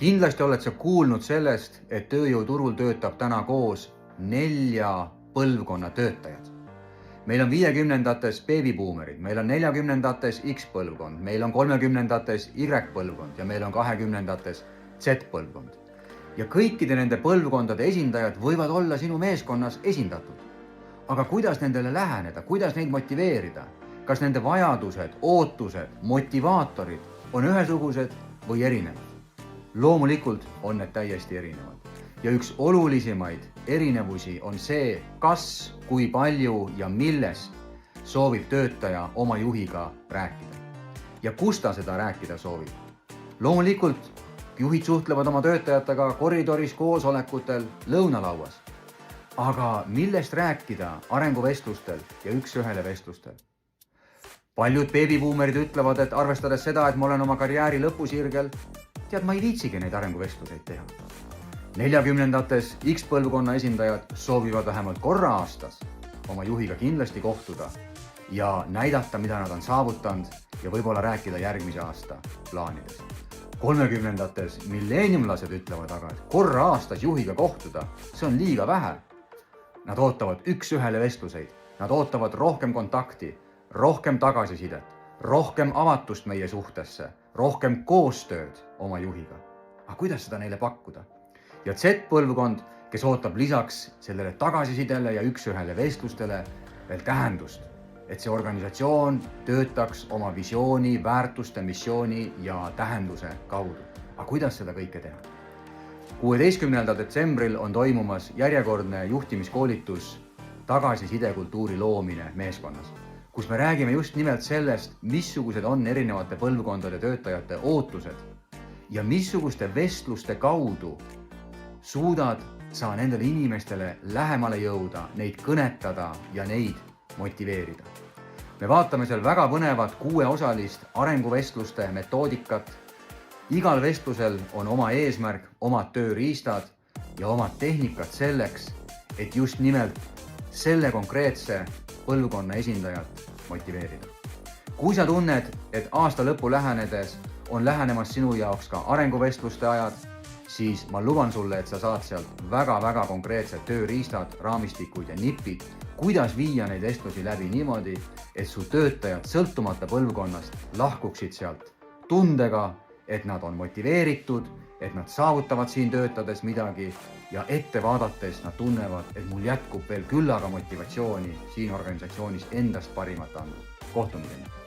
Kindlasti oled sa kuulnud sellest, et tööjõuturul töötab täna koos 4 põlvkonna töötajad. Meil on 50-ndates beebibuumerid, meil on 40-ndates X-põlvkond, meil on 30-ndates Y-põlvkond ja meil on 20-ndates Z-põlvkond. Ja kõikide nende põlvkondade esindajad võivad olla sinu meeskonnas esindatud. Aga kuidas nendele läheneda, kuidas neid motiveerida? Kas nende vajadused, ootused, motivaatorid on ühesugused või erinevad? Loomulikult on need täiesti erinevad. Ja üks olulisemaid erinevusi on see, kas, kui palju ja millest soovib töötaja oma juhiga rääkida. Ja kus ta seda rääkida soovib. Loomulikult juhid suhtlevad oma töötajatega koridoris, koosolekutel, lõunalauas. Aga millest rääkida arenguvestlustel ja üks-ühele vestlustel? Paljud beebibuumerid ütlevad, et arvestades seda, et ma olen oma karjääri lõpusirgel, tead, ma ei viitsigi neid arenguvestluseid teha. 40-ndates X-põlvkonna esindajad soovivad vähemalt korra aastas oma juhiga kindlasti kohtuda ja näidata, mida nad on saavutanud ja võib-olla rääkida järgmise aasta plaanidest. 30-ndates milleeniumlased ütlevad aga, et korra aastas juhiga kohtuda, see on liiga vähe. Nad ootavad üks-ühele vestluseid, nad ootavad rohkem kontakti, rohkem tagasisidet, rohkem avatust meie suhtesse, rohkem koostööd oma juhiga. Aga kuidas seda neile pakkuda? Ja Z-põlvkond, kes ootab lisaks sellele tagasisidele ja üks-ühele vestlustele veel tähendust, et see organisatsioon töötaks oma visiooni, väärtuste, missiooni ja tähenduse kaudu. Aga kuidas seda kõike teha? 16. detsembril on toimumas järjekordne juhtimiskoolitus tagasisidekultuuri loomine meeskonnas, kus me räägime just nimelt sellest, missugused on erinevate põlvkondade töötajate ootused ja missuguste vestluste kaudu suudad sa nendele inimestele lähemale jõuda, neid kõnetada ja neid motiveerida. Me vaatame seal väga põnevat 6-osalist arenguvestluste metoodikat. Igal vestlusel on oma eesmärk, omad tööriistad ja omad tehnikad selleks, et just nimelt selle konkreetse põlvkonna esindajat motiveerida. Kui sa tunned, et aasta lõppu lähenedes on lähenemas sinu jaoks ka arenguvestluste ajad, siis ma luban sulle, et sa saad sealt väga-väga konkreetsed tööriistad, raamistikud ja nipid, kuidas viia neid vestlusi läbi niimoodi, et su töötajad sõltumata põlvkonnast lahkuksid sealt tundega, et nad on motiveeritud, et nad saavutavad siin töötades midagi ja ette vaadates nad tunnevad, et mul jätkub veel küllaga motivatsiooni siin organisatsioonis endast parimat anda. Kohtumiseni!